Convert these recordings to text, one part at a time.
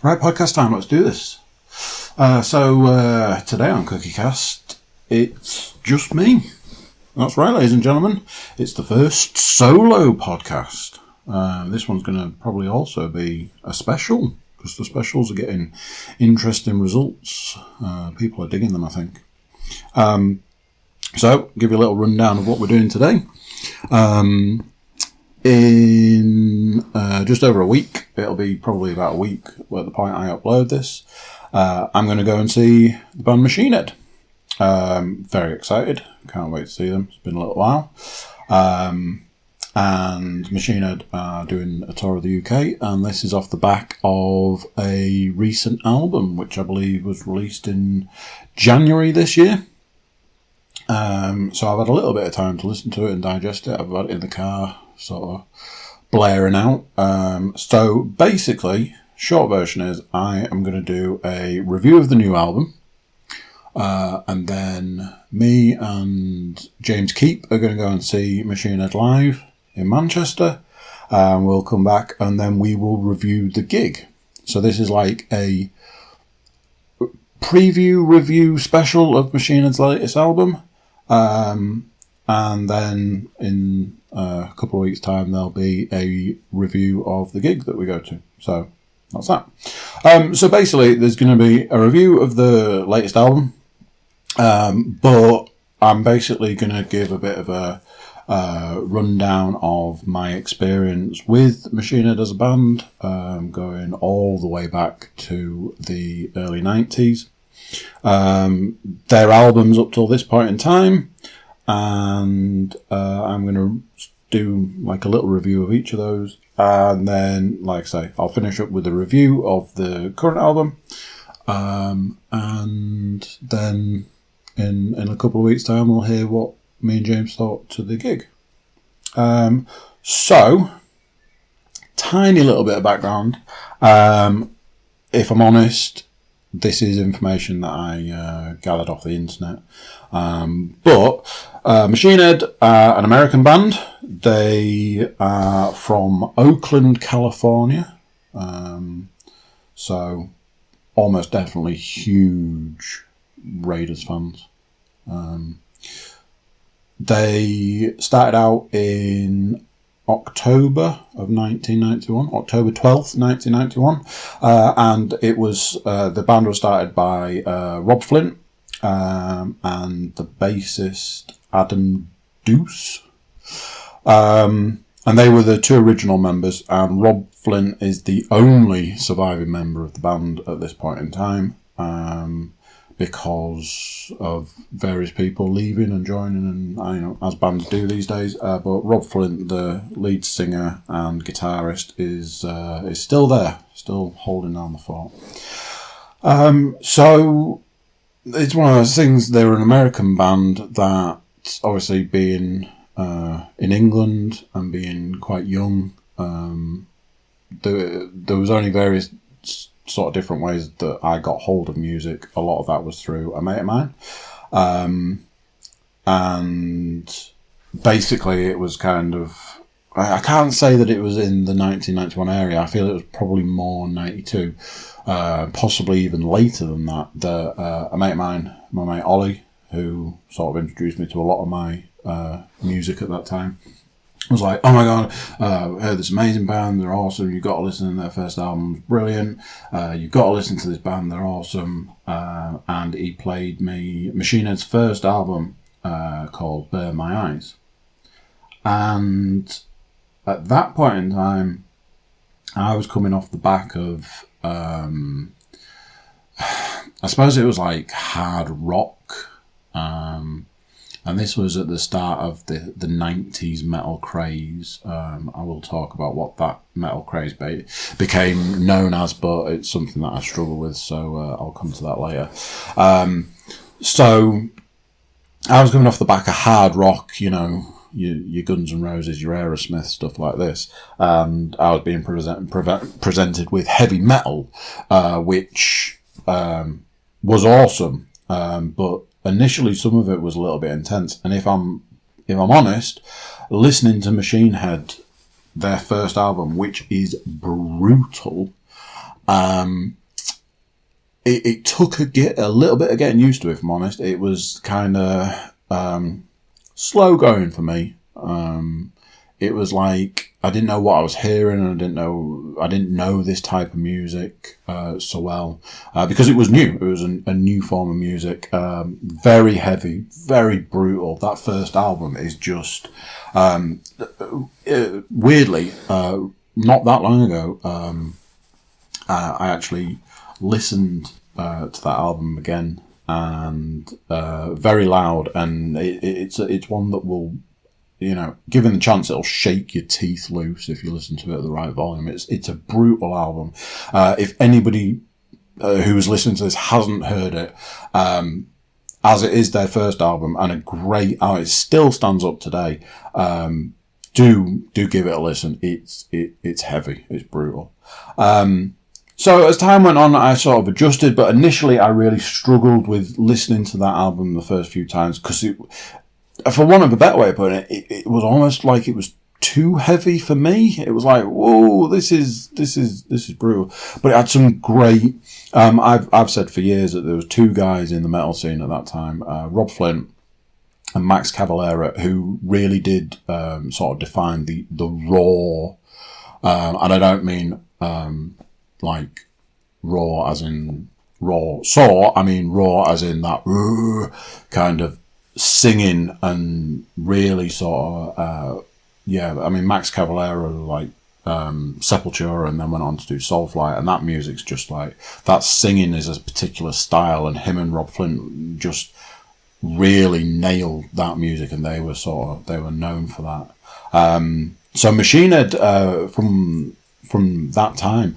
Right, podcast time, let's do this. Today on Cookiecast, it's just me. That's right, ladies and gentlemen. It's the first solo podcast. This one's going to probably also be a special, because the specials are getting interesting results. People are digging them, I think. So, give you a little rundown of what we're doing today. In just over a week, it'll be probably about a week at the point I upload this, I'm going to go and see the band Machine Head. Very excited, can't wait to see them, it's been a little while. And Machine Head are doing a tour of the UK, and this is off the back of a recent album, which I believe was released in January this year. So I've had a little bit of time to listen to it and digest it. I've had it in the car, sort of blaring out. So basically, short version is I am going to do a review of the new album, and then me and James Keep are going to go and see Machine Head live in Manchester, and we'll come back and then we will review the gig. So this is like a preview review special of Machine Head's latest album, and then in a couple of weeks' time there'll be a review of the gig that we go to. So that's that. So basically there's going to be a review of the latest album, but I'm basically going to give a bit of a rundown of my experience with Machine Head as a band, going all the way back to the early 90s. Their albums up till this point in time, and I'm going to do like a little review of each of those, and then, like I say, I'll finish up with a review of the current album, and then in a couple of weeks' time we'll hear what me and James thought to the gig. So, tiny little bit of background. If I'm honest, this is information that I gathered off the internet. But Machine Head are an American band. They are from Oakland, California. So almost definitely huge Raiders fans. They started out in October of 1991, October 12th, 1991, and it was the band was started by Rob Flint and the bassist Adam Deuce, and they were the two original members, and Rob Flint is the only surviving member of the band at this point in time, because of various people leaving and joining, and you know, as bands do these days. But Rob Flint, the lead singer and guitarist, is still there, still holding down the fort. So it's one of those things. They're an American band that, obviously, being in England and being quite young, there was only various sort of different ways that I got hold of music. A lot of that was through a mate of mine, and basically it was kind of, I can't say that it was in the 1991 area. I feel it was probably more 92, possibly even later than that. A mate of mine, my mate Ollie, who sort of introduced me to a lot of my music at that time, was like, oh my god, I heard this amazing band, they're awesome, you've got to listen to their first album, it's brilliant, you've got to listen to this band, they're awesome. And he played me Machine Head's first album, called Burn My Eyes. And at that point in time, I was coming off the back of, I suppose it was like hard rock, and this was at the start of the 90s metal craze. I will talk about what that metal craze became known as, but it's something that I struggle with, so I'll come to that later. So I was coming off the back of hard rock, you know, your Guns N' Roses, your Aerosmith, stuff like this, and I was being presented with heavy metal, which was awesome, but initially some of it was a little bit intense. And if I'm honest, listening to Machine Head, their first album, which is brutal, It took a little bit of getting used to, if I'm honest. It was kind of slow going for me. It was like I didn't know what I was hearing, and I didn't know this type of music so well because it was new. It was a new form of music, very heavy, very brutal. That first album is just weirdly not that long ago. I actually listened to that album again, and very loud, and it's one that will, given the chance, it'll shake your teeth loose if you listen to it at the right volume. It's a brutal album. If anybody who is listening to this hasn't heard it, as it is their first album and it still stands up today, do give it a listen. It's heavy. It's brutal. So as time went on, I sort of adjusted, but initially I really struggled with listening to that album the first few times because, for want of a better way of putting it, it was almost like it was too heavy for me. It was like, whoa, this is brutal. But it had some great. I've said for years that there was two guys in the metal scene at that time, Rob Flint and Max Cavalera, who really did sort of define the raw, and I don't mean like raw as in raw saw. I mean raw as in that kind of singing and really sort of I mean Max Cavalera like Sepultura, and then went on to do Soulfly, and that music's just like that. Singing is a particular style, and him and Rob Flint just really nailed that music, and they were known for that. So Machine Head, from that time,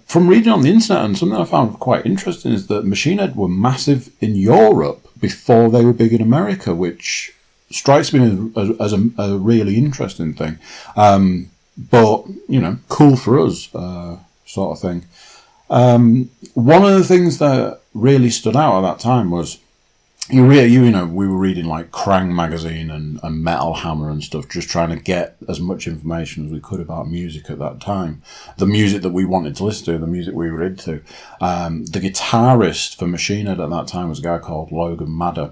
from reading on the internet, and something I found quite interesting is that Machine Head were massive in Europe before they were big in America, which strikes me as a really interesting thing. But, cool for us, sort of thing. One of the things that really stood out at that time was, we were reading like Krang magazine and Metal Hammer and stuff, just trying to get as much information as we could about music at that time. The music that we wanted to listen to, the music we were into. The guitarist for Machine Head at that time was a guy called Logan Madder,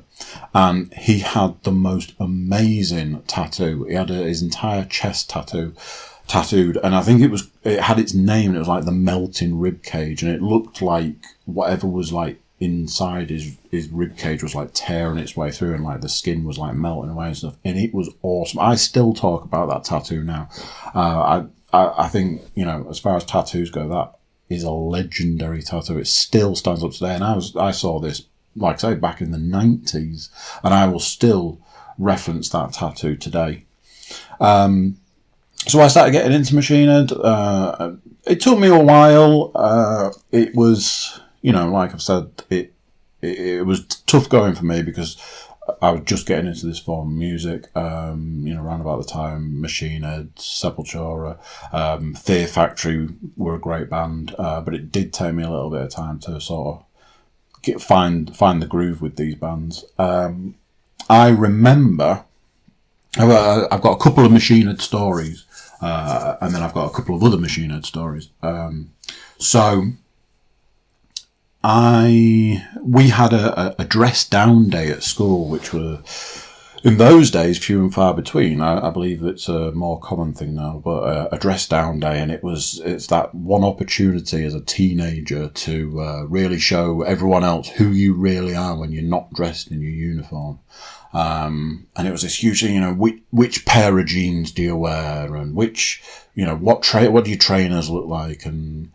and he had the most amazing tattoo. He had his entire chest tattooed, and I think it had its name, and it was like the melting rib cage, and it looked like whatever was like inside his rib cage was like tearing its way through, and like the skin was like melting away and stuff, and it was awesome. I still talk about that tattoo now. I think, as far as tattoos go, that is a legendary tattoo. It still stands up today, and I saw this, like I say, back in the 90s, and I will still reference that tattoo today. So I started getting into Machine Head. It took me a while. It was, like I've said, it was tough going for me because I was just getting into this form of music. Around about the time Machine Head, Sepultura, Fear Factory were a great band, but it did take me a little bit of time to sort of find the groove with these bands. I remember I've got a couple of Machine Head stories, and then I've got a couple of other Machine Head stories. So we had a dress down day at school, which were in those days few and far between. I believe it's a more common thing now, but a dress down day, and it's that one opportunity as a teenager to really show everyone else who you really are when you're not dressed in your uniform. And it was this huge thing, which pair of jeans do you wear, and which, what do your trainers look like, and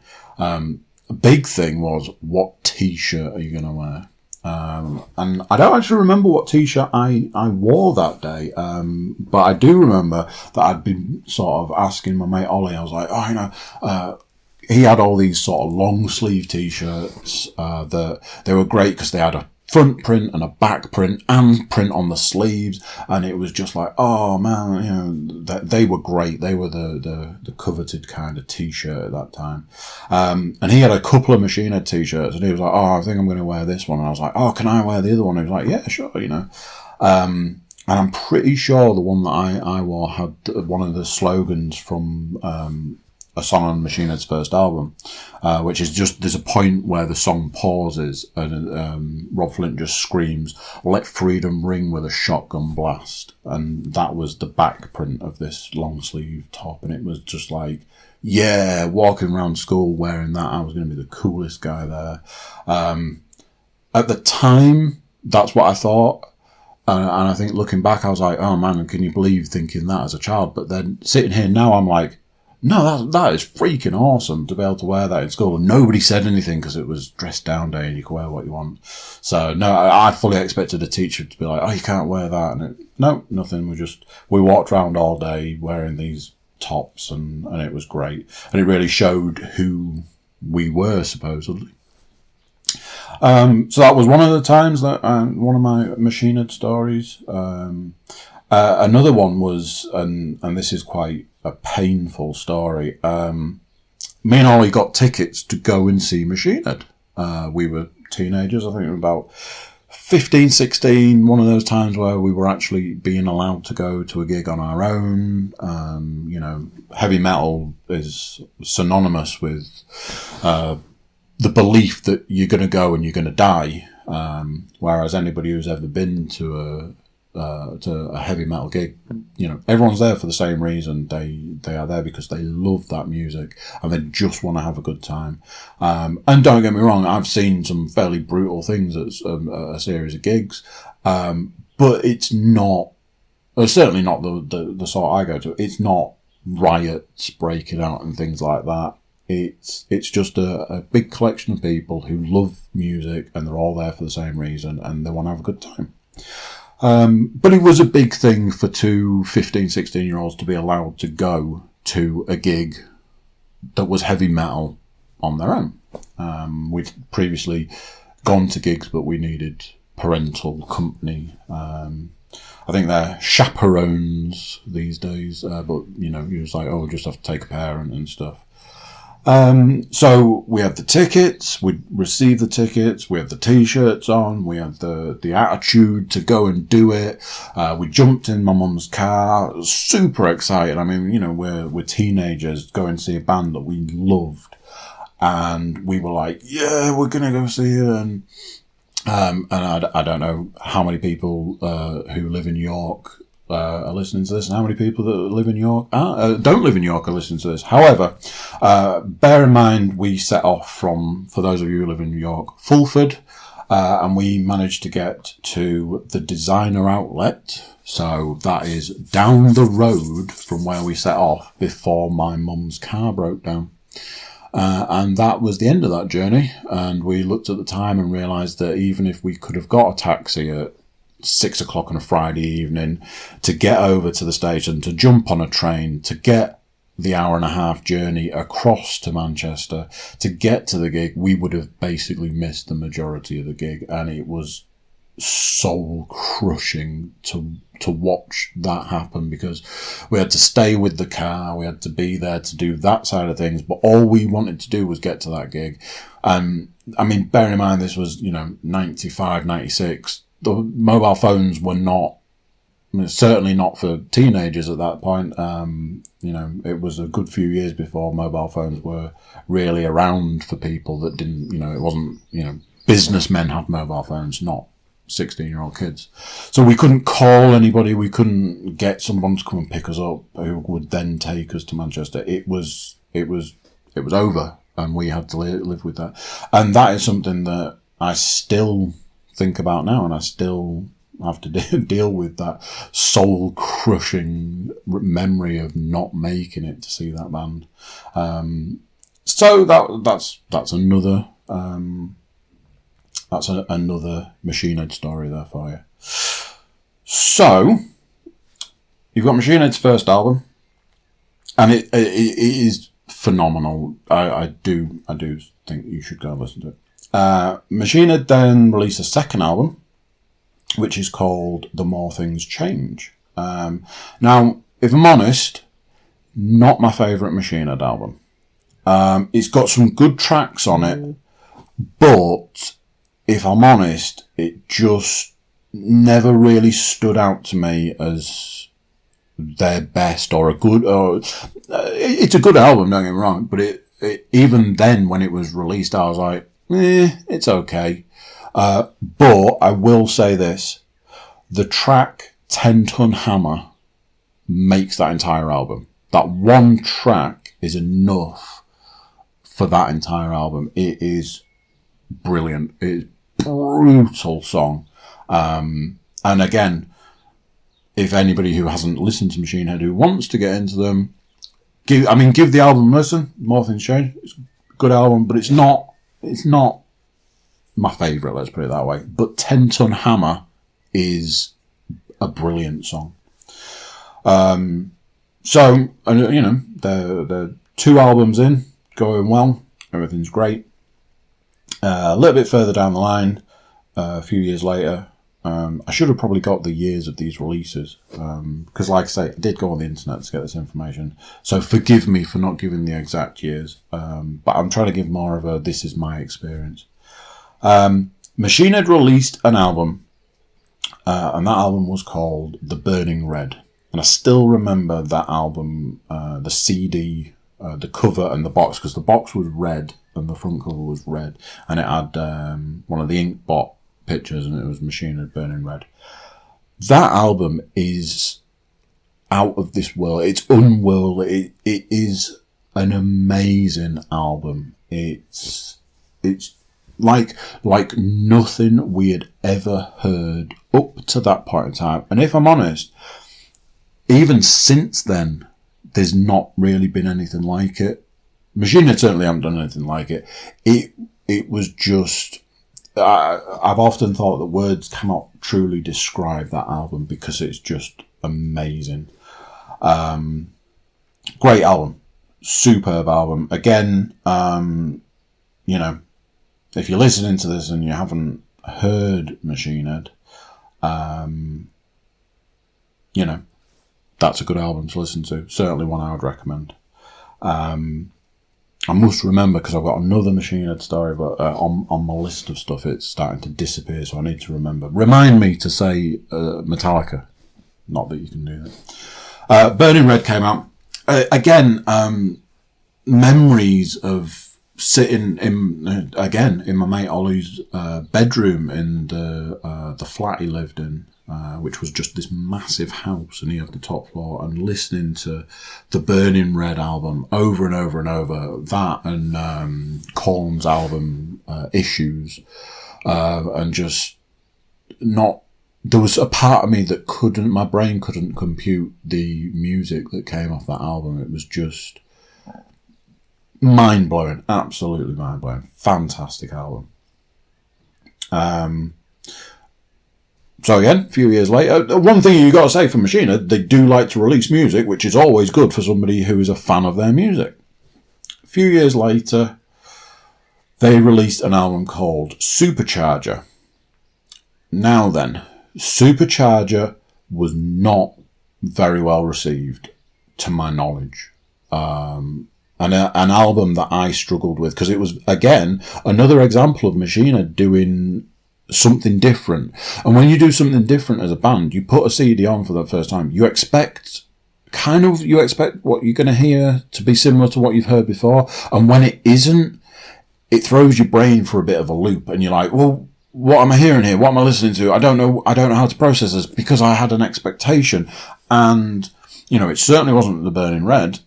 a big thing was, what t-shirt are you going to wear? And I don't actually remember what t-shirt I wore that day, but I do remember that I'd been sort of asking my mate Ollie. I was like, he had all these sort of long sleeve t-shirts that they were great because they had a front print and a back print and print on the sleeves, and it was just like, oh man, they were great. They were the coveted kind of t-shirt at that time. And he had a couple of Machine Head t-shirts, and he was like, oh, I think I'm going to wear this one. And I was like, oh, can I wear the other one? He was like, yeah, sure, And I'm pretty sure the one that I wore had one of the slogans from a song on Machine Head's first album, which is just, there's a point where the song pauses and Rob Flint just screams, "Let freedom ring with a shotgun blast." And that was the back print of this long sleeve top. And it was just like, yeah, walking around school wearing that, I was going to be the coolest guy there. At the time, that's what I thought. And I think looking back, I was like, oh man, can you believe thinking that as a child? But then sitting here now, I'm like, no, that is freaking awesome to be able to wear that in school. And nobody said anything because it was dress down day and you could wear what you want. So no, I fully expected a teacher to be like, oh, you can't wear that. No, nothing. We walked around all day wearing these tops and it was great. And it really showed who we were, supposedly. So that was one of the times that, one of my Machine Head stories. Another one was, and this is quite a painful story. Me and Ollie got tickets to go and see Machine Head. We were teenagers, I think we were about 15, 16, one of those times where we were actually being allowed to go to a gig on our own. Heavy metal is synonymous with the belief that you're going to go and you're going to die. Whereas anybody who's ever been to a heavy metal gig, everyone's there for the same reason. They are there because they love that music and they just want to have a good time. And don't get me wrong, I've seen some fairly brutal things at a series of gigs, but it's not, certainly not the sort I go to. It's not riots breaking out and things like that. It's just a big collection of people who love music and they're all there for the same reason and they want to have a good time. But it was a big thing for two 15, 16-year-olds to be allowed to go to a gig that was heavy metal on their own. We'd previously gone to gigs, but we needed parental company. I think they're chaperones these days, but, you was like, oh, just have to take a parent and stuff. So we had the tickets, we received the tickets, we had the t-shirts on, we had the attitude to go and do it. We jumped in my mum's car, super excited. I mean, we're teenagers going to see a band that we loved. And we were like, yeah, we're going to go see it. And I don't know how many people, who live in York, are listening to this, and how many people that live in York don't live in York are listening to this. However, bear in mind we set off from, for those of you who live in York, Fulford, and we managed to get to the Designer Outlet. So that is down the road from where we set off before my mum's car broke down. And that was the end of that journey. And we looked at the time and realised that even if we could have got a taxi at 6 o'clock on a Friday evening to get over to the station, to jump on a train, to get the hour-and-a-half journey across to Manchester, to get to the gig, we would have basically missed the majority of the gig. And it was soul-crushing to watch that happen, because we had to stay with the car, we had to be there to do that side of things, but all we wanted to do was get to that gig. Bearing in mind this was, 95, 96, the mobile phones were not, certainly not for teenagers at that point. It was a good few years before mobile phones were really around for people that didn't, it wasn't, businessmen had mobile phones, not 16-year-old kids. So we couldn't call anybody, we couldn't get someone to come and pick us up who would then take us to Manchester. It was over, and we had to live with that. And that is something that I still think about now, and I still have to deal with that soul-crushing memory of not making it to see that band. So that's another another Machine Head story there for you. So you've got Machine Head's first album, and it is phenomenal. I do think you should go and listen to it. Machine Head then released a second album, which is called The More Things Change. Now, if I'm honest, not my favourite Machine Head album. It's got some good tracks on it, but if I'm honest, it just never really stood out to me as their best or a good, or it's a good album, don't get me wrong, but it even then when it was released, I was like, it's okay. But I will say this, the track 10 Ton Hammer makes that entire album. That one track is enough for that entire album. It is brilliant. It's a brutal song. And again, if anybody who hasn't listened to Machine Head who wants to get into them, give the album a listen. More Things Change. It's a good album, but it's not my favourite, let's put it that way. But 10 Ton Hammer is a brilliant song. So, you know, they're 2 albums in, going well, everything's great. A little bit further down the line, a few years later, I should have probably got the years of these releases, because like I say, I did go on the internet to get this information, so forgive me for not giving the exact years, but I'm trying to give more of a, this is my experience. Machine Head released an album, and that album was called The Burning Red. And I still remember that album, the CD, the cover and the box, because the box was red and the front cover was red. And it had one of the Inkbot pictures and it was Machine Head Burning Red. That album is out of this world. It's unworldly. It is an amazing album. It's like nothing we had ever heard up to that point in time. And if I'm honest, even since then, there's not really been anything like it. Machine Head certainly haven't done anything like it. It was just, I've often thought that words cannot truly describe that album because it's just amazing. Great album. Superb album. Again, you know, if you're listening to this and you haven't heard Machine Head, you know, that's a good album to listen to. Certainly one I would recommend. I must remember, because I've got another Machine Head story, but on my list of stuff it's starting to disappear, so I need to remember. Remind me to say Metallica. Not that you can do that. Burning Red came out. Again, memories of sitting in my mate Ollie's bedroom in the flat he lived in, which was just this massive house, and he had the top floor, and listening to the Burning Red album over and over and over, that and Korn's album Issues, and just not, there was a part of me that my brain couldn't compute the music that came off that album. It was just mind-blowing, absolutely mind-blowing, fantastic album. So again, a few years later, one thing you got to say for Machine Head, they do like to release music, which is always good for somebody who is a fan of their music. A few years later, they released an album called Supercharger. Now then, Supercharger was not very well received, to my knowledge. And an album that I struggled with, because it was, again, another example of Machine Head doing something different. And when you do something different as a band, you put a CD on for the first time, you expect what you're going to hear to be similar to what you've heard before. And when it isn't, it throws your brain for a bit of a loop, and you're like, well, what am I hearing here? What am I listening to? I don't know how to process this, because I had an expectation. And, you know, it certainly wasn't The Burning Red.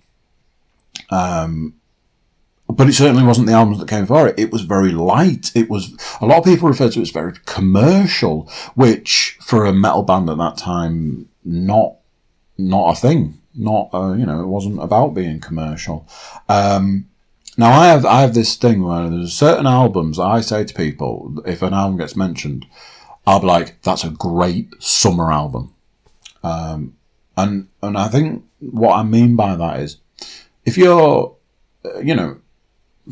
But it certainly wasn't the albums that came before it. It was very light. It was, a lot of people refer to it as very commercial, which for a metal band at that time, not a thing. Not, you know, it wasn't about being commercial. Now I have this thing where there's certain albums I say to people, if an album gets mentioned, I'll be like, that's a great summer album. And I think what I mean by that is, if you're, you know,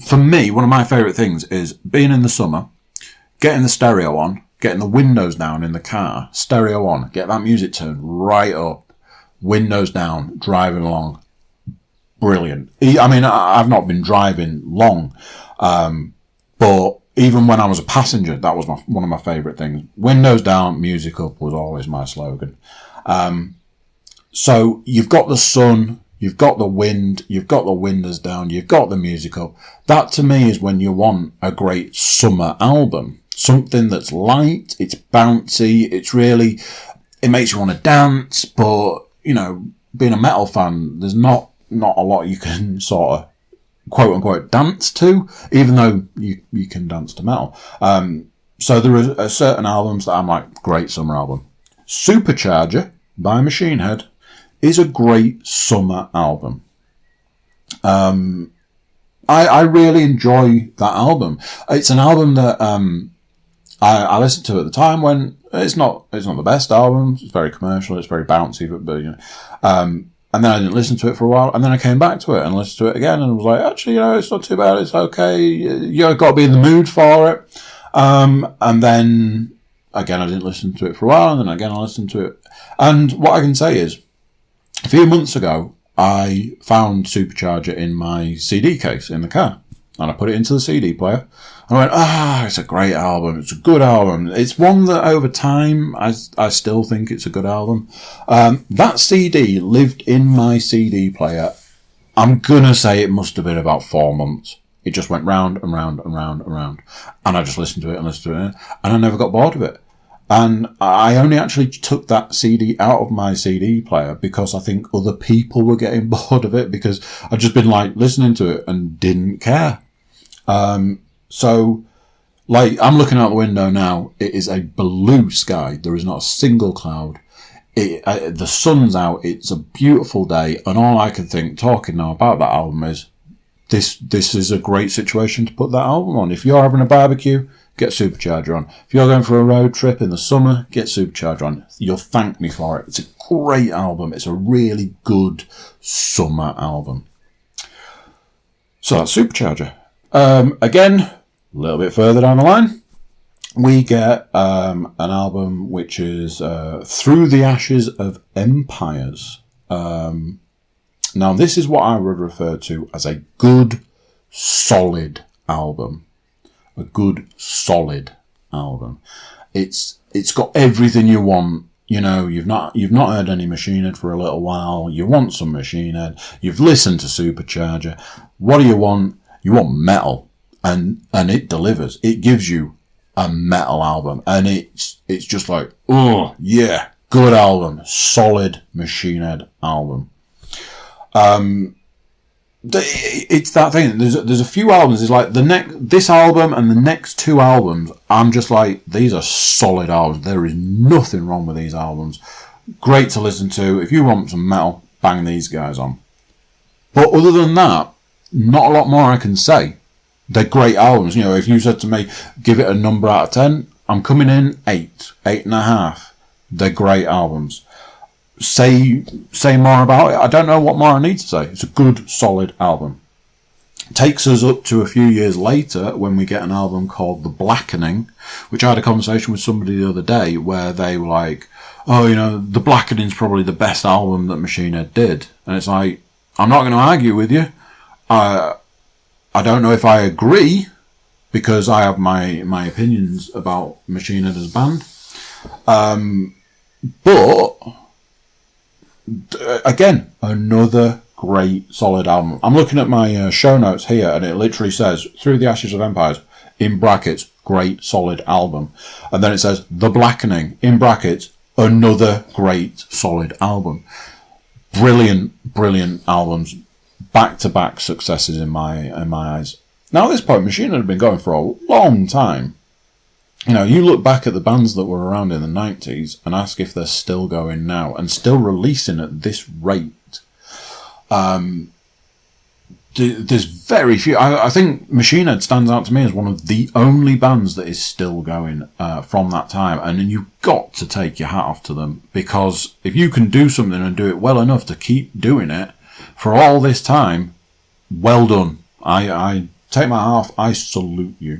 for me, one of my favourite things is being in the summer, getting the stereo on, getting the windows down in the car, stereo on, get that music turned right up, windows down, driving along. Brilliant. I mean, I've not been driving long, but even when I was a passenger, that was one of my favourite things. Windows down, music up was always my slogan. So you've got the sun, you've got the wind, you've got the windows down, you've got the music up. That to me is when you want a great summer album. Something that's light, it's bouncy, it makes you want to dance, but, you know, being a metal fan, there's not a lot you can sort of quote unquote dance to, even though you can dance to metal. So there are certain albums that I'm like, great summer album. Supercharger by Machine Head is a great summer album. I really enjoy that album. It's an album that I listened to at the time when it's not the best album. It's very commercial. It's very bouncy, but you know. And then I didn't listen to it for a while, and then I came back to it and listened to it again, and was like, actually, you know, it's not too bad. It's okay. You've got to be in the mood for it. And then again, I didn't listen to it for a while, and then again, I listened to it. And what I can say is, a few months ago, I found Supercharger in my CD case in the car, and I put it into the CD player. And I went, it's a great album. It's a good album. It's one that over time, I still think it's a good album. That CD lived in my CD player. I'm going to say it must have been about 4 months. It just went round and round and round and round. And I just listened to it and listened to it. And I never got bored of it. And I only actually took that CD out of my CD player because I think other people were getting bored of it, because I'd just been like listening to it and didn't care. So, like, I'm looking out the window now. It is a blue sky. There is not a single cloud. The sun's out. It's a beautiful day. And all I can think, talking now about that album, is this is a great situation to put that album on. If you're having a barbecue, get Supercharger on. If you're going for a road trip in the summer, get Supercharger on. You'll thank me for it. It's a great album. It's a really good summer album. So that's Supercharger. Again, a little bit further down the line, we get an album which is Through the Ashes of Empires. Now, this is what I would refer to as a good, solid album. A good, solid album. It's got everything you want. You know, you've not heard any Machine Head for a little while. You want some Machine Head. You've listened to Supercharger. What do you want? You want metal, and it delivers. It gives you a metal album, and it's just like, oh yeah, good album, solid Machine Head album. It's that thing. There's a few albums. It's like this album and the next two albums. I'm just like, these are solid albums. There is nothing wrong with these albums. Great to listen to. If you want some metal, bang these guys on. But other than that, not a lot more I can say. They're great albums. You know, if you said to me, give it a number out of 10, I'm coming in 8.5. They're great albums. Say more about it. I don't know what more I need to say. It's a good, solid album. It takes us up to a few years later when we get an album called The Blackening, which I had a conversation with somebody the other day where they were like, oh, you know, The Blackening's probably the best album that Machine Head did. And it's like, I'm not going to argue with you. I don't know if I agree, because I have my opinions about Machine Head as a band. But again, another great solid album. I'm looking at my show notes here, and it literally says Through the Ashes of Empires, in brackets, great solid album. And then it says The Blackening, in brackets, another great solid album. Brilliant albums. Back-to-back successes in my eyes. Now at this point, Machine Head had been going for a long time. You know, you look back at the bands that were around in the 90s and ask if they're still going now and still releasing at this rate. There's very few. I think Machine Head stands out to me as one of the only bands that is still going from that time. And you've got to take your hat off to them, because if you can do something and do it well enough to keep doing it for all this time, well done. I take my hat off. I salute you.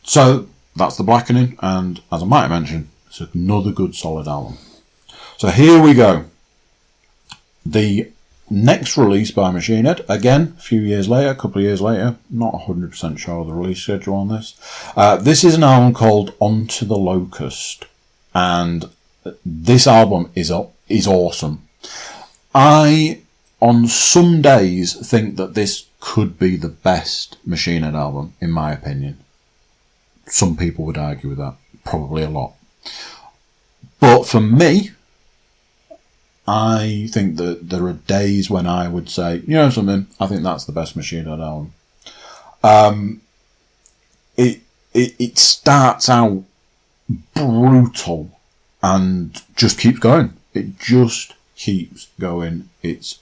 So that's The Blackening, and as I might have mentioned, it's another good solid album. So here we go. The next release by Machine Head, again, a few years later, a couple of years later, not 100% sure of the release schedule on this. This is an album called Onto the Locust, and this album is awesome. I, on some days, think that this could be the best Machine Head album, in my opinion. Some people would argue with that, probably a lot. But for me, I think that there are days when I would say, you know something, I think that's the best Machine Head album. It starts out brutal and just keeps going. It just keeps going. It's,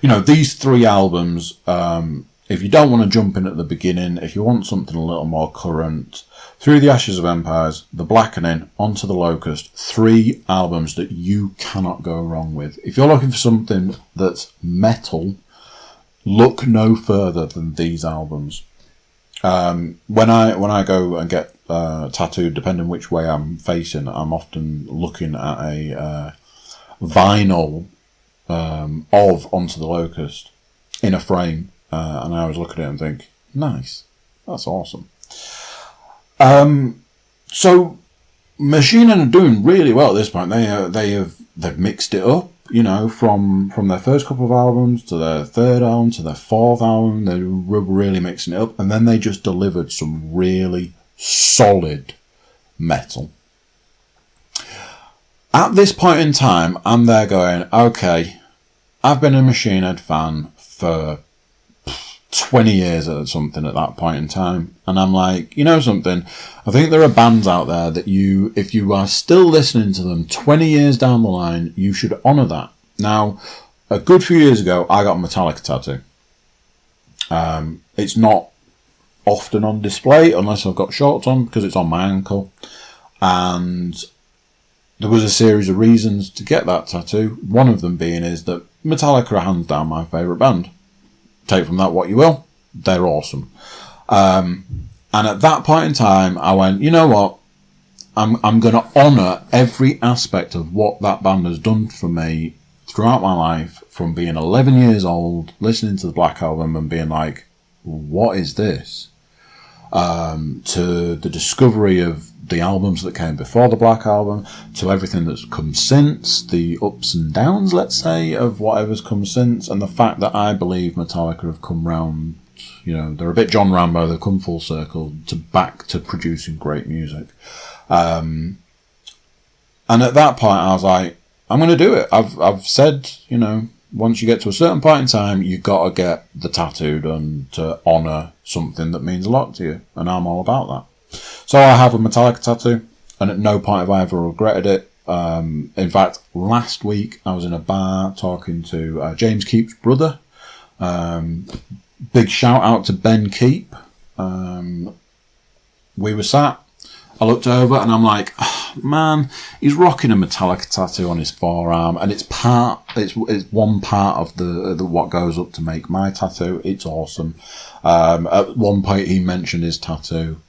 these 3 albums, if you don't want to jump in at the beginning, if you want something a little more current, Through the Ashes of Empires, The Blackening, Onto the Locust, 3 albums that you cannot go wrong with. If you're looking for something that's metal, look no further than these albums. When I go and get tattooed, depending which way I'm facing, I'm often looking at a vinyl of Onto the Locust in a frame, and I always look at it and think, nice, that's awesome. So Machine Head are doing really well at this point. They've mixed it up, from their first couple of albums to their third album to their fourth album. They're really mixing it up, and then they just delivered some really solid metal. At this point in time, I'm there going, okay, I've been a Machine Head fan for 20 years or something at that point in time. And I'm like, something? I think there are bands out there that if you are still listening to them 20 years down the line, you should honour that. Now, a good few years ago, I got a Metallica tattoo. It's not often on display unless I've got shorts on because it's on my ankle. And there was a series of reasons to get that tattoo. One of them being is that Metallica are hands down my favourite band. Take from that what you will. They're awesome. And at that point in time, I went, you know what? I'm going to honour every aspect of what that band has done for me throughout my life, from being 11 years old, listening to the Black Album and being like, what is this? To the discovery of the albums that came before the Black Album, to everything that's come since, the ups and downs, let's say, of whatever's come since, and the fact that I believe Metallica have come round, they're a bit John Rambo, they've come full circle back to producing great music. And at that point I was like, I'm going to do it. I've said, once you get to a certain point in time, you've got to get the tattoo done to honour something that means a lot to you, and I'm all about that. So I have a Metallica tattoo, and at no point have I ever regretted it. In fact, last week I was in a bar talking to James Keep's brother. Big shout out to Ben Keep. We were sat, I looked over and I'm like, oh, man, he's rocking a Metallica tattoo on his forearm, and it's one part of the what goes up to make my tattoo. It's awesome. At one point he mentioned his tattoo.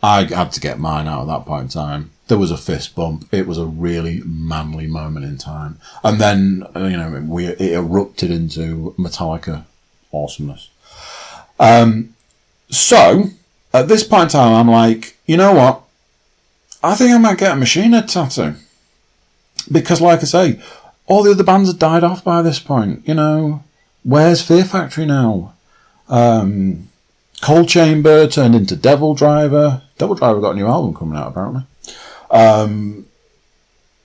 I had to get mine out at that point in time. There was a fist bump. It was a really manly moment in time. And then, it erupted into Metallica awesomeness. So, at this point in time, I'm like, you know what? I think I might get a Machine Head tattoo. Because, like I say, all the other bands had died off by this point. Where's Fear Factory now? Cold Chamber turned into Devil Driver. Devil Driver got a new album coming out, apparently.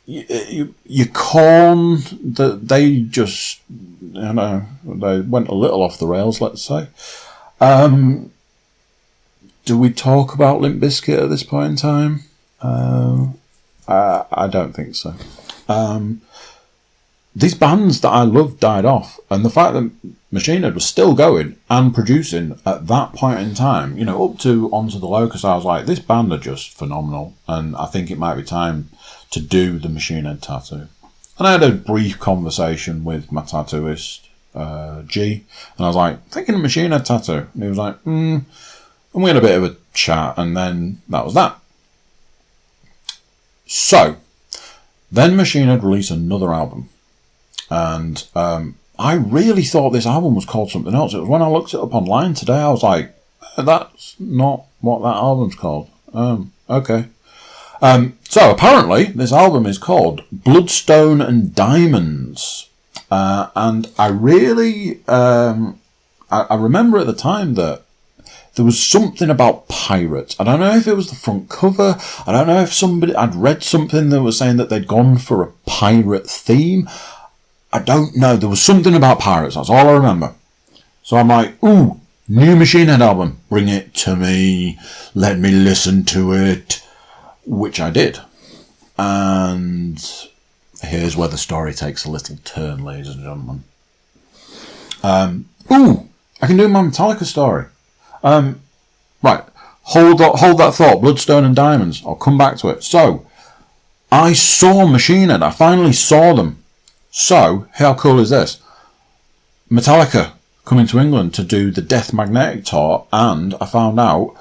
Your Korn, they just, they went a little off the rails, let's say. Do we talk about Limp Bizkit at this point in time? I don't think so. These bands that I loved died off, and the fact that Machine Head was still going and producing at that point in time, up to Onto the Locust, I was like, this band are just phenomenal, and I think it might be time to do the Machine Head tattoo. And I had a brief conversation with my tattooist, G, and I was like, thinking of Machine Head tattoo. And he was like, and we had a bit of a chat, and then that was that. So, then Machine Head released another album. And I really thought this album was called something else. It was when I looked it up online today, I was like, that's not what that album's called. Okay. So apparently this album is called Bloodstone and Diamonds. And I really, I remember at the time that there was something about pirates. I don't know if it was the front cover. I don't know if I'd read something that was saying that they'd gone for a pirate theme. I don't know. There was something about pirates. That's all I remember. So I'm like, ooh, new Machine Head album. Bring it to me. Let me listen to it. Which I did. And here's where the story takes a little turn, ladies and gentlemen. Ooh, I can do my Metallica story. Right, hold that thought. Bloodstone and Diamonds. I'll come back to it. So, I saw Machine Head. I finally saw them. So, how cool is this? Metallica coming to England to do the Death Magnetic tour, and I found out,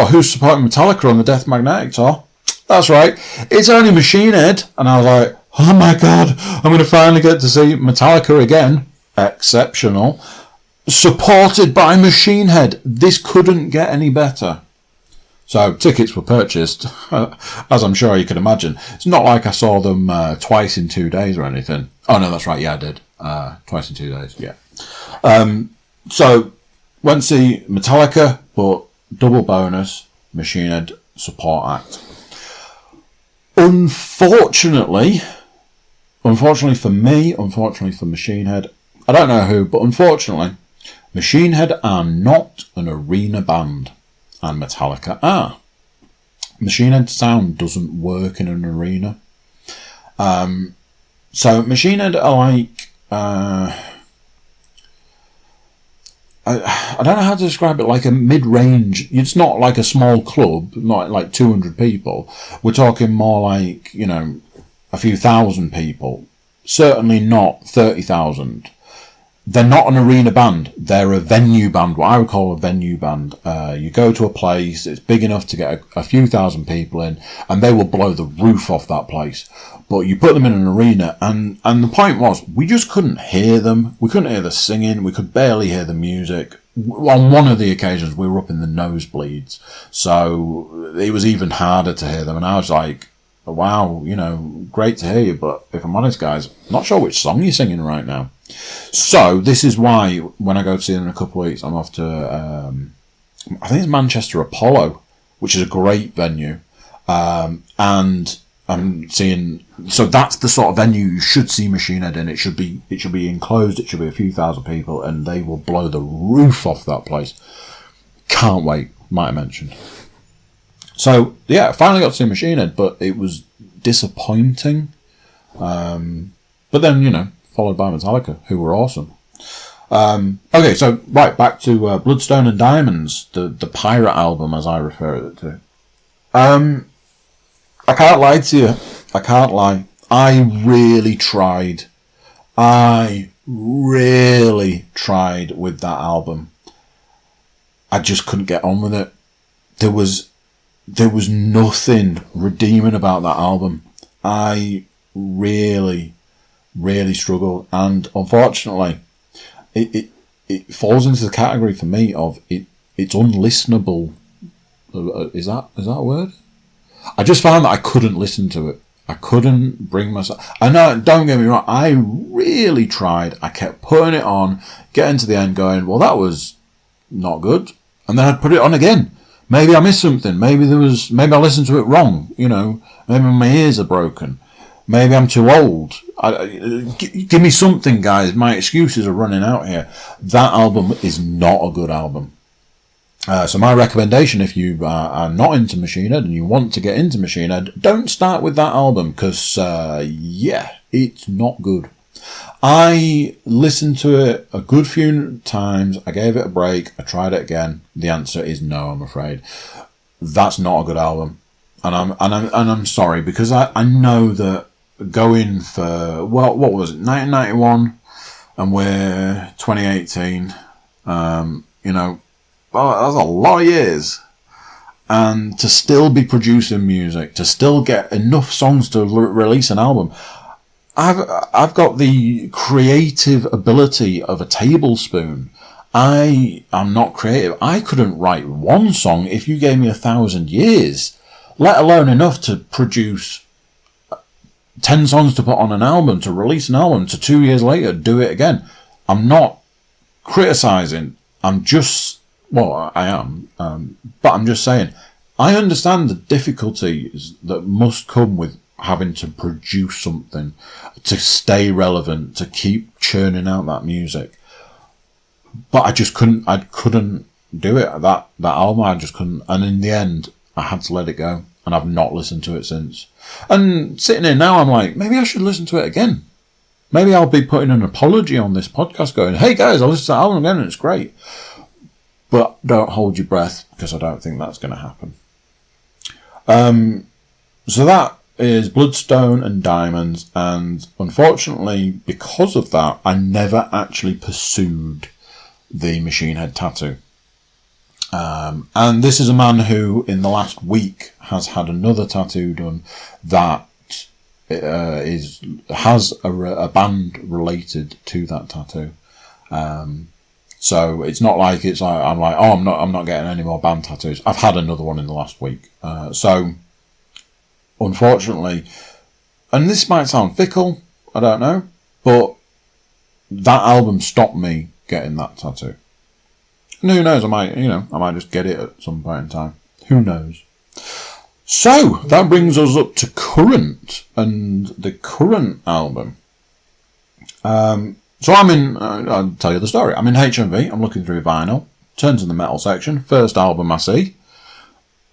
who's supporting Metallica on the Death Magnetic tour? That's right, it's only Machine Head. And I was like, oh my god, I'm going to finally get to see Metallica again. Exceptional. Supported by Machine Head. This couldn't get any better. So tickets were purchased, as I'm sure you can imagine. It's not like I saw them twice in 2 days or anything. Oh no, that's right, yeah I did. Twice in 2 days, yeah. So, went to see Metallica, but double bonus, Machine Head support act. Unfortunately for me, unfortunately for Machine Head, I don't know who, but unfortunately, Machine Head are not an arena band, and Metallica are. Machine Head sound doesn't work in an arena. So Machine Head are like, I don't know how to describe it, like a mid-range. It's not like a small club, not like 200 people. We're talking more like, a few thousand people. Certainly not 30,000. They're not an arena band. They're a venue band, what I would call a venue band. You go to a place, it's big enough to get a few thousand people in, and they will blow the roof off that place. But you put them in an arena, and the point was, we just couldn't hear them. We couldn't hear the singing. We could barely hear the music. On one of the occasions, we were up in the nosebleeds. So it was even harder to hear them. And I was like, wow, great to hear you. But if I'm honest, guys, I'm not sure which song you're singing right now. So this is why when I go to see them in a couple of weeks, I'm off to, I think it's Manchester Apollo, which is a great venue. And I'm seeing, so that's the sort of venue you should see Machine Head in. It should be enclosed. It should be a few thousand people, and they will blow the roof off that place. Can't wait. Might have mentioned. So yeah, I finally got to see Machine Head, but it was disappointing. But then followed by Metallica, who were awesome. Okay, so right back to Bloodstone and Diamonds, the pirate album, as I refer it to. I can't lie to you. I can't lie. I really tried. With that album. I just couldn't get on with it. There was nothing redeeming about that album. I really struggled, and unfortunately, it falls into the category for me of it's unlistenable. Is that a word? I just found that I couldn't listen to it. I couldn't bring myself. I know, don't get me wrong, I really tried. I kept putting it on, getting to the end going, well, that was not good. And then I'd put it on again. Maybe I missed something. Maybe I listened to it wrong. Maybe my ears are broken. Maybe I'm too old. Give me something, guys. My excuses are running out here. That album is not a good album. So my recommendation, if you are not into Machine Head and you want to get into Machine Head, don't start with that album, because, it's not good. I listened to it a good few times. I gave it a break. I tried it again. The answer is no, I'm afraid. That's not a good album. And I'm sorry, because I know that going for, what was it, 1991, and we're 2018, well, that's a lot of years. And to still be producing music, to still get enough songs to release an album. I've got the creative ability of a tablespoon. I am not creative. I couldn't write one song if you gave me 1,000 years. let alone enough to produce 10 songs to put on an album, to release an album, to 2 years later do it again. I'm not criticising. I'm just, well, I am, but I'm just saying, I understand the difficulties that must come with having to produce something, to stay relevant, to keep churning out that music. But I couldn't do it. That album, I just couldn't. And in the end, I had to let it go. And I've not listened to it since. And sitting here now, I'm like, maybe I should listen to it again. Maybe I'll be putting an apology on this podcast going, hey guys, I listened to that album again and it's great. But don't hold your breath, because I don't think that's going to happen. So that is Bloodstone and Diamonds, and unfortunately, because of that, I never actually pursued the Machine Head tattoo. And this is a man who, in the last week, has had another tattoo done that has a band related to that tattoo. So it's not like I'm like, oh, I'm not getting any more band tattoos. I've had another one in the last week. So unfortunately, and this might sound fickle, I don't know, but that album stopped me getting that tattoo. And who knows, I might just get it at some point in time. Who knows? So that brings us up to current, and the current album. So I'll tell you the story. I'm in HMV, I'm looking through vinyl, turn to the metal section, first album I see.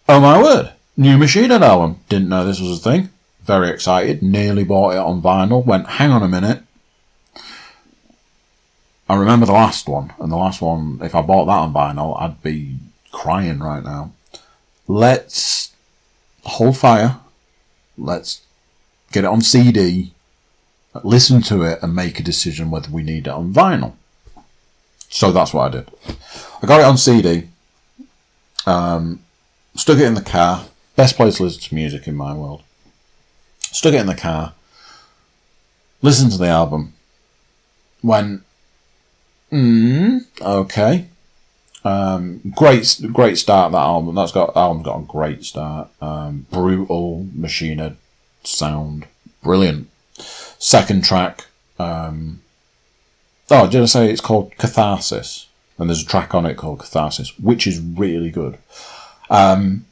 Oh my word, new Machine Head album. Didn't know this was a thing. Very excited, nearly bought it on vinyl, went, hang on a minute. I remember the last one, and the last one, if I bought that on vinyl, I'd be crying right now. Let's hold fire, let's get it on CD, listen to it, and make a decision whether we need it on vinyl. So that's what I did. I got it on CD, stuck it in the car, best place to listen to music in my world. Stuck it in the car, listened to the album, went, okay. Great start, that album. Album's got a great start. Brutal Machine Head sound. Brilliant. Second track, did I say it's called Catharsis? And there's a track on it called Catharsis, which is really good. So I'm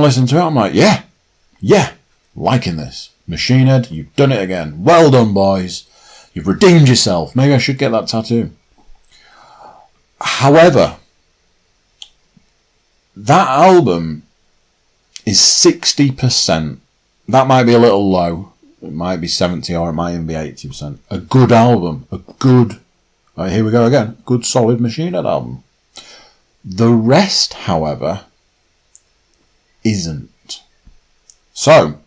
listening to it, I'm like, yeah, liking this. Machine Head, you've done it again. Well done, boys. You've redeemed yourself. Maybe I should get that tattoo. However, that album is 60%. That might be a little low. It might be 70, or it might even be 80%. A good album. Here we go again. Good solid Machine Head album. The rest, however, isn't. So,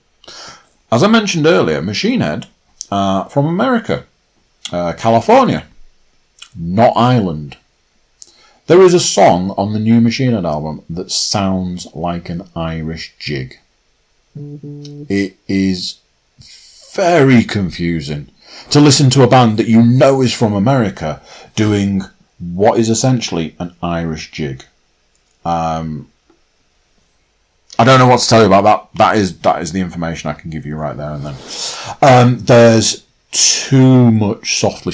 as I mentioned earlier, Machine Head from America. California. Not Ireland. There is a song on the new Machine Head album that sounds like an Irish jig. It is very confusing to listen to a band that you know is from America doing what is essentially an Irish jig. I don't know what to tell you about that. That is the information I can give you right there and then. There's too much softly,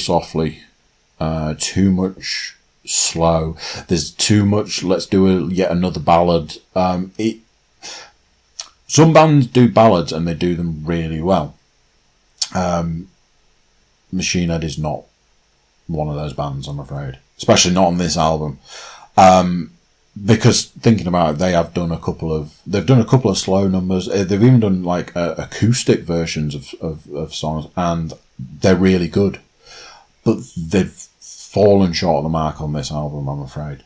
too much slow. There's too much, let's do yet another ballad. Some bands do ballads and they do them really well. Machine Head is not one of those bands, I'm afraid. Especially not on this album. Because thinking about it, they've done a couple of slow numbers. They've even done like acoustic versions of songs, and they're really good. But they've fallen short of the mark on this album, I'm afraid.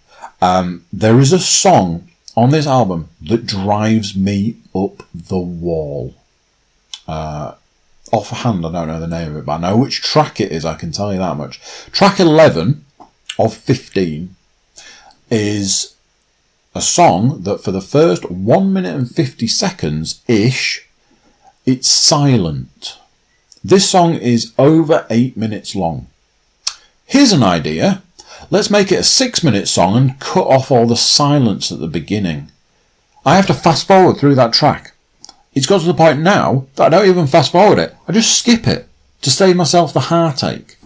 There is a song on this album that drives me up the wall. Offhand, I don't know the name of it, but I know which track it is, I can tell you that much. Track 11 of 15 is a song that for the first 1 minute and 50 seconds-ish, it's silent. This song is over 8 minutes long. Here's an idea. Let's make it a 6-minute song and cut off all the silence at the beginning. I have to fast forward through that track. it's got to the point now that I don't even fast forward it. I just skip it to save myself the heartache.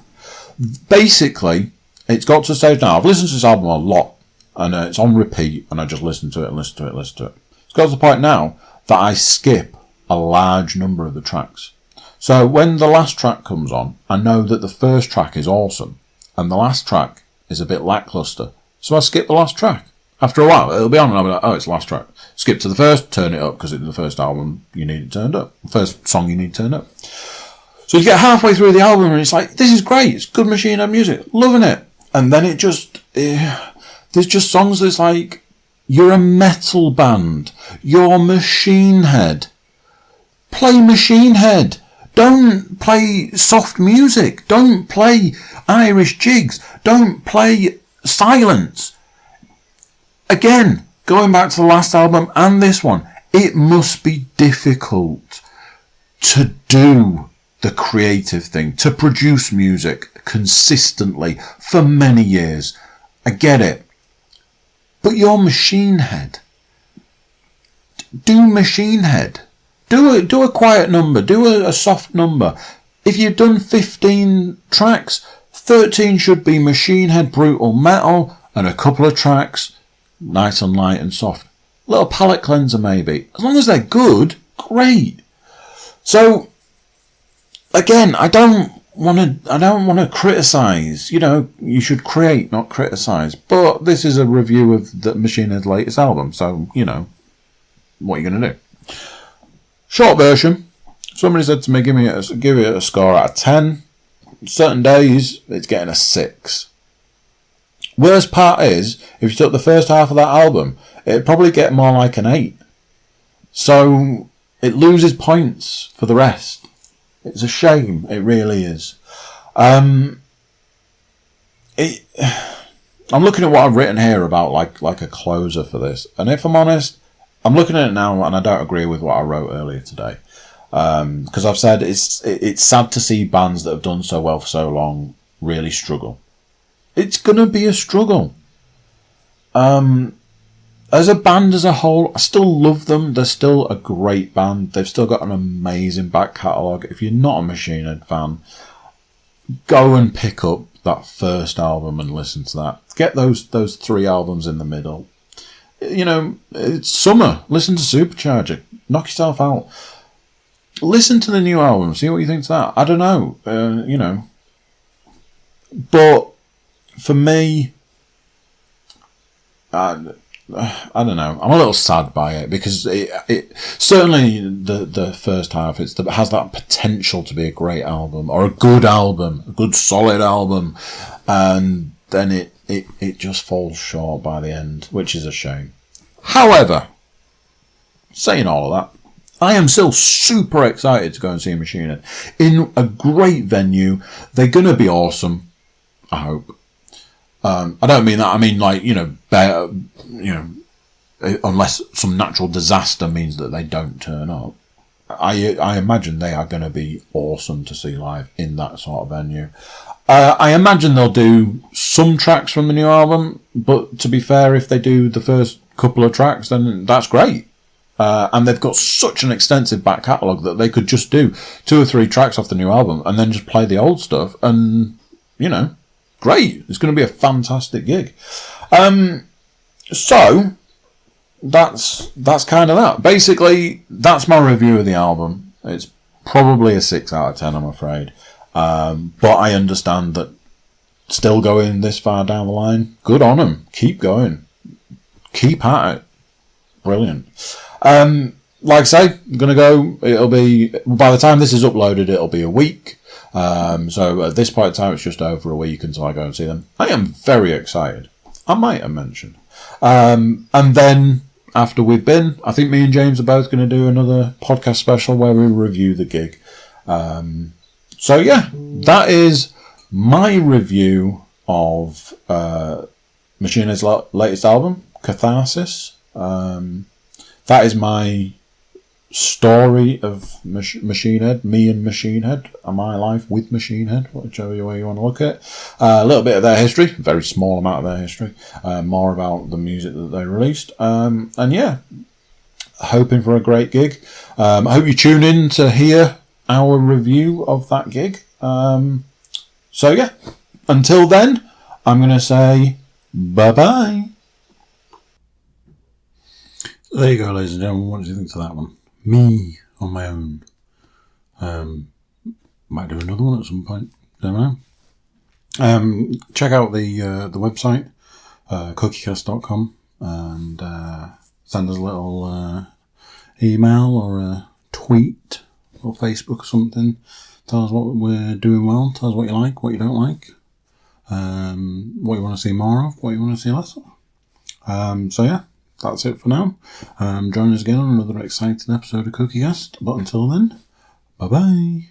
Basically, it's got to the stage now. I've listened to this album a lot, and it's on repeat, and I just listen to it and listen to it and listen to it. It's got to the point now that I skip a large number of the tracks. So when the last track comes on, I know that the first track is awesome, and the last track is a bit lackluster. So I skip the last track. After a while, it'll be on, and I'll be like, oh, it's the last track. Skip to the first, turn it up, because it's the first album you need it turned up. First song you need turned up. So you get halfway through the album, and it's like, this is great, it's good Machine Head music, loving it. And then it just, there's just songs that's like, you're a metal band, you're Machine Head. Play Machine Head. Don't play soft music. Don't play Irish jigs. Don't play silence. Again, going back to the last album and this one, it must be difficult to do the creative thing, to produce music consistently for many years. I get it. But you're Machine Head. Do Machine Head. Do a quiet number. Do a soft number. If you've done 15 tracks, 13 should be Machine Head brutal metal, and a couple of tracks nice and light and soft. Little palate cleanser maybe. As long as they're good, great. So again, I don't want to criticize. You know, you should create, not criticize. But this is a review of the Machine Head's latest album, so you know, what are you going to do? Short version. Somebody said to me, give it a score out of 10. Certain days, it's getting a 6. Worst part is, if you took the first half of that album, it'd probably get more like an 8. So, it loses points for the rest. It's a shame. It really is. I'm looking at what I've written here about like a closer for this. And if I'm honest, I'm looking at it now and I don't agree with what I wrote earlier today. Because I've said it's sad to see bands that have done so well for so long really struggle. It's going to be a struggle. As a band as a whole, I still love them. They're still a great band. They've still got an amazing back catalogue. If you're not a Machine Head fan, go and pick up that first album and listen to that. Get those 3 albums in the middle. You know, it's summer. Listen to Supercharger. Knock yourself out. Listen to the new album. See what you think to that. I don't know. You know. But for me, I don't know. I'm a little sad by it because it certainly the first half has that potential to be a great album or a good album, a good solid album, and then it just falls short by the end, which is a shame. However, saying all of that, I am still super excited to go and see Machine Head in a great venue. They're going to be awesome, I hope. I don't mean that. I mean, like, unless some natural disaster means that they don't turn up. I imagine they are going to be awesome to see live in that sort of venue. I imagine they'll do some tracks from the new album, but to be fair, if they do the first couple of tracks, then that's great. And they've got such an extensive back catalogue that they could just do 2 or 3 tracks off the new album and then just play the old stuff and, you know, great. It's going to be a fantastic gig. So that's kind of that. Basically, that's my review of the album. It's probably a 6 out of 10, I'm afraid. But I understand that still going this far down the line, good on them. Keep going. Keep at it. Brilliant. Like I say, I'm going to go, it'll be, by the time this is uploaded, it'll be a week. So at this point in time, it's just over a week until I go and see them. I am very excited. I might have mentioned. And then after we've been, I think me and James are both going to do another podcast special where we review the gig. So yeah, that is my review of Machine Head's latest album, Catharsis. That is my story of Machine Head, me and Machine Head, and my life with Machine Head, whichever way you want to look at it. A little bit of their history, very small amount of their history, more about the music that they released. And yeah, hoping for a great gig. I hope you tune in to hear our review of that gig. So yeah, until then, I'm going to say bye-bye. There you go, ladies and gentlemen. What did you think to that one? Me on my own. Might do another one at some point. Don't know. Check out the website, cookiecast.com, and send us a little email or a tweet or Facebook or something. Tell us what we're doing well. Tell us what you like, what you don't like, what you want to see more of, what you want to see less of. So yeah, that's it for now. Join us again on another exciting episode of Cookiecast. But until then, bye-bye.